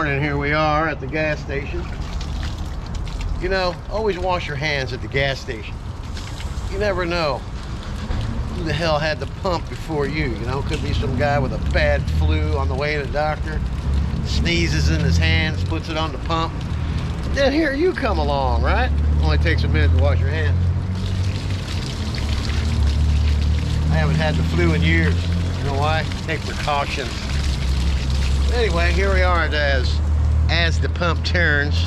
morning. Here we are at the gas station. You know, always wash your hands at the gas station. You never know who the hell had the pump before you. You know, could be some guy with a bad flu on the way to the doctor, sneezes in his hands, puts it on the pump. Then here you come along, right? Only takes a minute to wash your hands. I haven't had the flu in years. You know why? Take precautions. Anyway, here we are as the pump turns.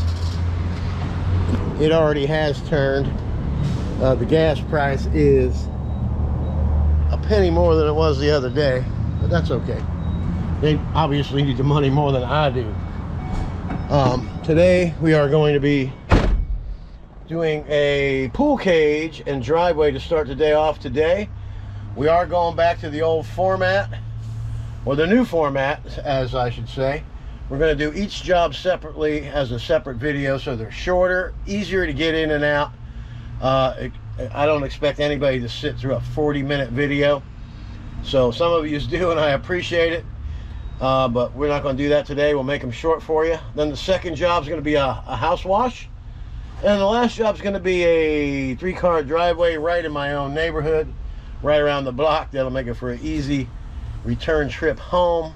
It already has turned. The gas price is a penny more than it was the other day, but that's okay. They obviously need the money more than I do. Today we are going to be doing a pool cage and driveway to start the day off today. We are going back to the old format, or the new format, as I should say. We're going to do each job separately as a separate video, so they're shorter, easier to get in and out. I don't expect anybody to sit through a 40-minute video. So some of you do, and I appreciate it. But we're not going to do that today. We'll make them short for you. Then the second job is going to be a house wash. And the last job is going to be a 3-car driveway right in my own neighborhood, right around the block. That'll make it for an easy return trip home.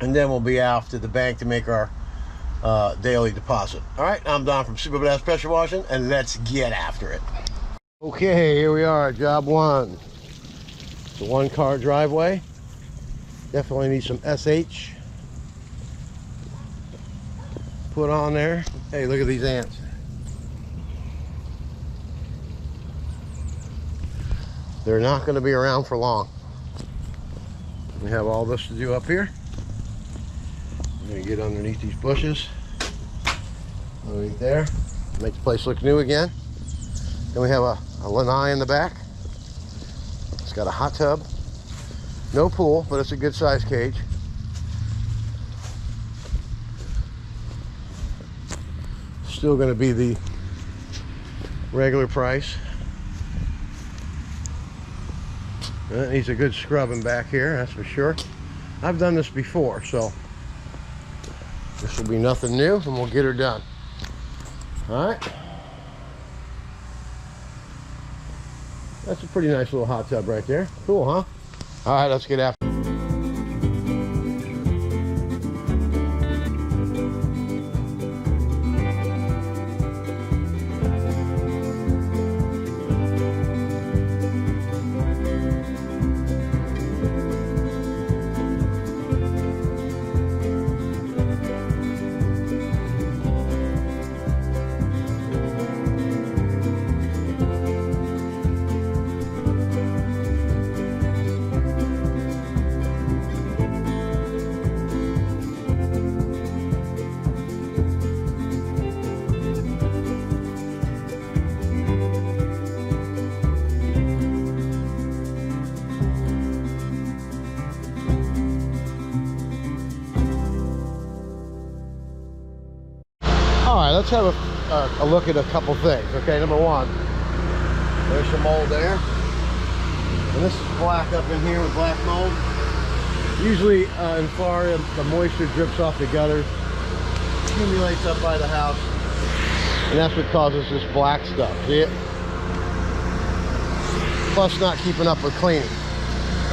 And then we'll be off to the bank to make our daily deposit. All right, I'm Don from Super Blast Pressure Washing, and let's get after it. Okay, here we are, job one. It's a 1-car driveway. Definitely need some SH put on there. Hey, look at these ants. They're not going to be around for long. We have all this to do up here. I'm going to get underneath these bushes. Underneath there. Make the place look new again. Then we have a lanai in the back. It's got a hot tub. No pool, but it's a good size cage. Still going to be the regular price. It needs a good scrubbing back here, that's for sure. I've done this before, so this will be nothing new, and we'll get her done. All right. That's a pretty nice little hot tub right there. Cool, huh? All right, let's get after it. All right, let's have a look at a couple things. Okay, number one, there's some mold there. And this is black up in here with black mold. Usually in Florida, the moisture drips off the gutters, accumulates up by the house, and that's what causes this black stuff. See it? Plus not keeping up with cleaning.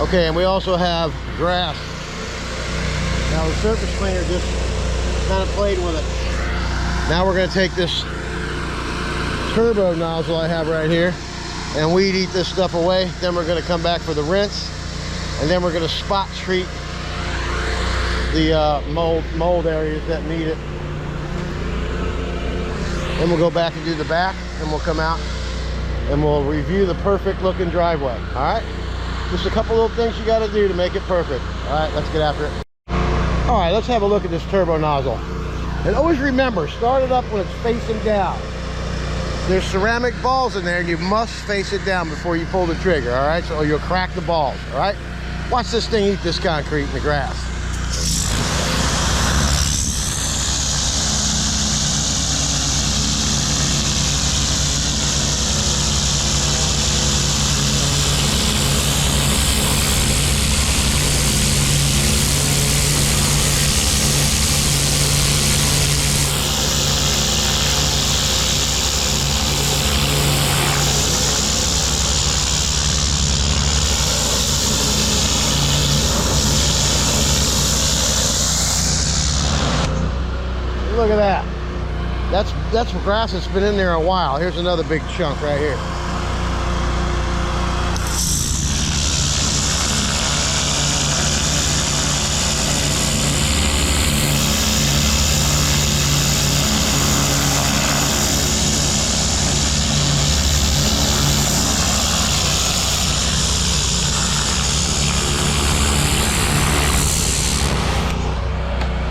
Okay, and we also have grass. Now the surface cleaner just kind of played with it. Now we're going to take this turbo nozzle I have right here and weed eat this stuff away. Then we're going to come back for the rinse, and then we're going to spot treat the mold areas that need it. Then we'll go back and do the back, and we'll come out and we'll review the perfect looking driveway. All right, just a couple little things you got to do to make it perfect. All right, let's get after it. All right, let's have a look at this turbo nozzle. And always remember, start it up when it's facing down. There's ceramic balls in there, and you must face it down before you pull the trigger, all right? So you'll crack the balls, all right? Watch this thing eat this concrete in the grass. at that. That's grass that's been in there a while. Here's another big chunk right here.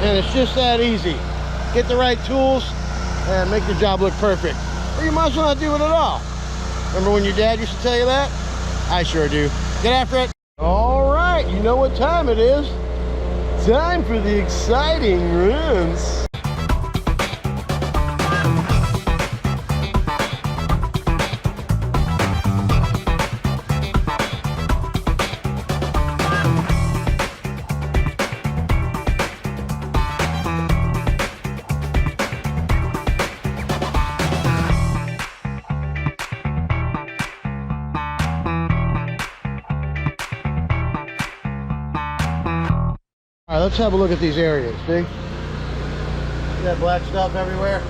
And it's just that easy. Get the right tools and make the job look perfect. Or you might as well not do it at all. Remember when your dad used to tell you that? I sure do. Get after it. All right, you know what time it is. Time for the exciting runs. All right, let's have a look at these areas, see? See that black stuff everywhere?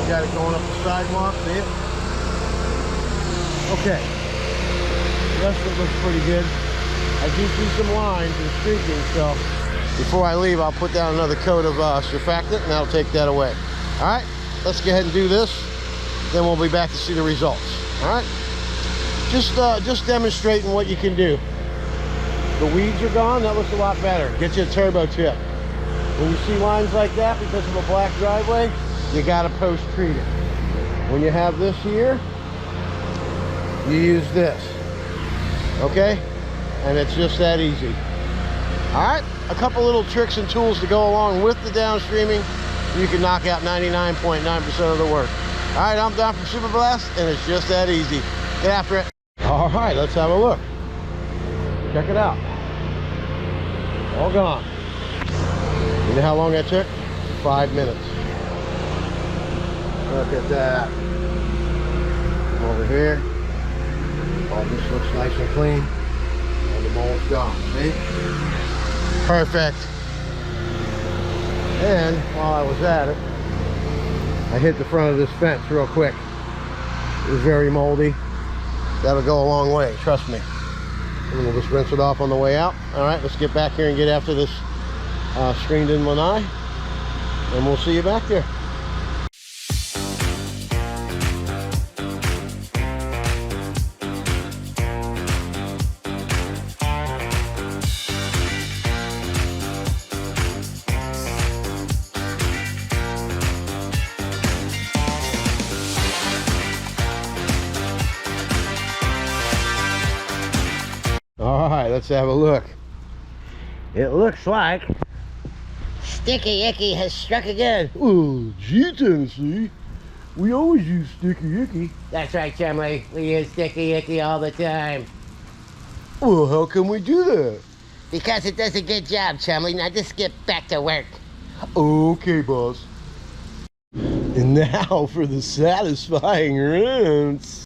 We got it going up the sidewalk, see it? Okay. The rest of it looks pretty good. I do see some lines and streaking, so before I leave, I'll put down another coat of surfactant, and that'll take that away. All right, let's go ahead and do this. Then we'll be back to see the results. All right? Just demonstrating what you can do. The weeds are gone. That looks a lot better. Get you a turbo tip. When you see lines like that because of a black driveway, you got to post-treat it. When you have this here, you use this. Okay? And it's just that easy. All right? A couple little tricks and tools to go along with the downstreaming. You can knock out 99.9% of the work. All right, I'm Don from Super Blast, and it's just that easy. Get after it. All right, let's have a look. Check it out. All gone. You know how long that took? 5 minutes. Look at that. Over here. All this looks nice and clean. And the mold's gone. See? Perfect. And while I was at it, I hit the front of this fence real quick. It was very moldy. That'll go a long way, trust me. And we'll just rinse it off on the way out. All right, let's get back here and get after this screened in lanai, and we'll see you back there. All right, let's have a look. It looks like Sticky Icky has struck again. Oh, gee, Tennessee. We always use Sticky Icky. That's right, Chumley. We use Sticky Icky all the time. Well, how can we do that? Because it does a good job, Chumley. Now just get back to work. Okay, boss. And now for the satisfying rinse.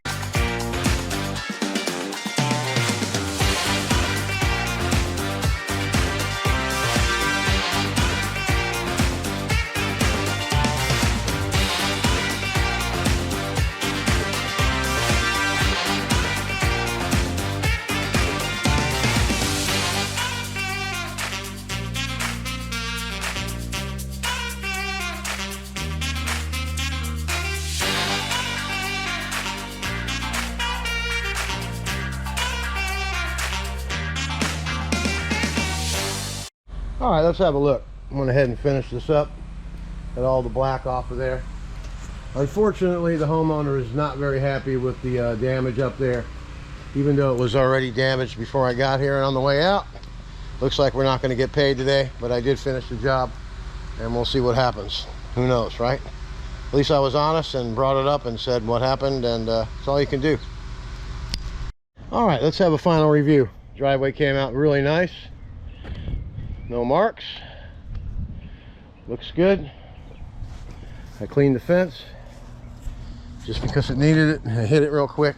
All right, let's have a look. I went ahead and finished this up. Got all the black off of there. Unfortunately, the homeowner is not very happy with the damage up there, even though it was already damaged before I got here and on the way out. Looks like we're not going to get paid today, but I did finish the job, and we'll see what happens. Who knows, right? At least I was honest and brought it up and said what happened, and that's all you can do. All right, let's have a final review. Driveway came out really nice. No marks. Looks good. I cleaned the fence just because it needed it. I hit it real quick.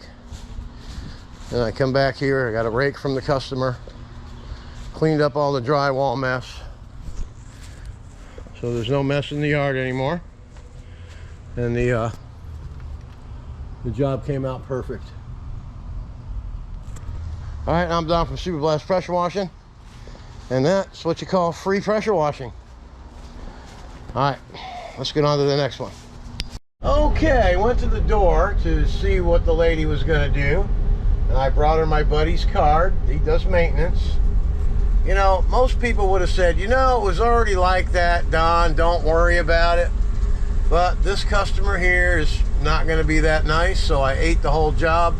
Then I come back here. I got a rake from the customer. Cleaned up all the drywall mess. so there's no mess in the yard anymore. And the job came out perfect. All right, I'm done from Super Blast pressure washing, and that's what you call free pressure washing. All right, let's get on to the next one. Okay, I went to the door to see what the lady was gonna do, and I brought her my buddy's card. He does maintenance. You know, most people would have said, you know, it was already like that, Don, don't worry about it. But this customer here is not gonna be that nice, so I ate the whole job.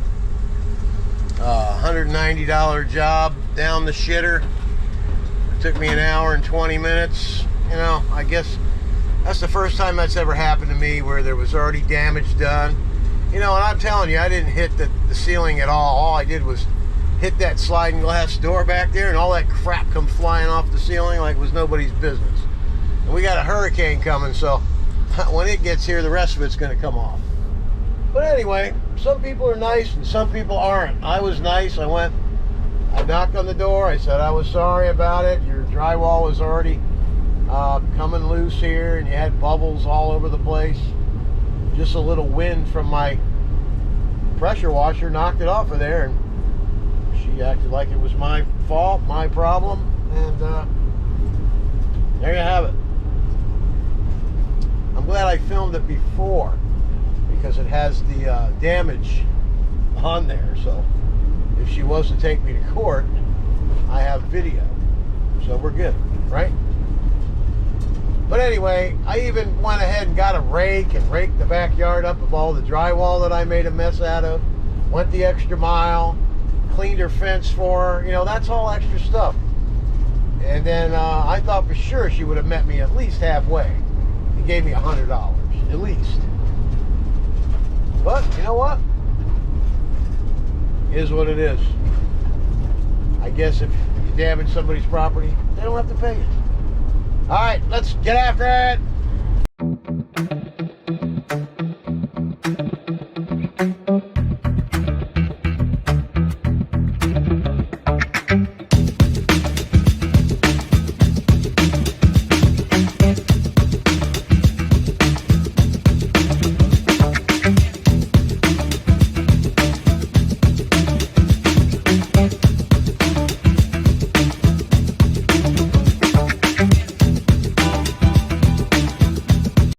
$190 job down the shitter. It took me an hour and 20 minutes. You know, I guess that's the first time that's ever happened to me where there was already damage done. You know, and I'm telling you, I didn't hit the ceiling at all. All I did was hit that sliding glass door back there, and all that crap come flying off the ceiling like it was nobody's business. And we got a hurricane coming, so when it gets here, the rest of it's going to come off. But anyway, some people are nice and some people aren't. I was nice. I knocked on the door. I said I was sorry about it. Your drywall was already coming loose here, and you had bubbles all over the place. Just a little wind from my pressure washer knocked it off of there, and she acted like it was my fault, my problem, and there you have it. I'm glad I filmed it before, because it has the damage on there, so if she was to take me to court, I have video, so we're good, right? But anyway, I even went ahead and got a rake and raked the backyard up of all the drywall that I made a mess out of. Went the extra mile, cleaned her fence for her. You know, that's all extra stuff. And then I thought for sure she would have met me at least halfway. He gave me $100, at least. But, you know what? It is what it is. I guess if you damage somebody's property, they don't have to pay you. All right, let's get after it.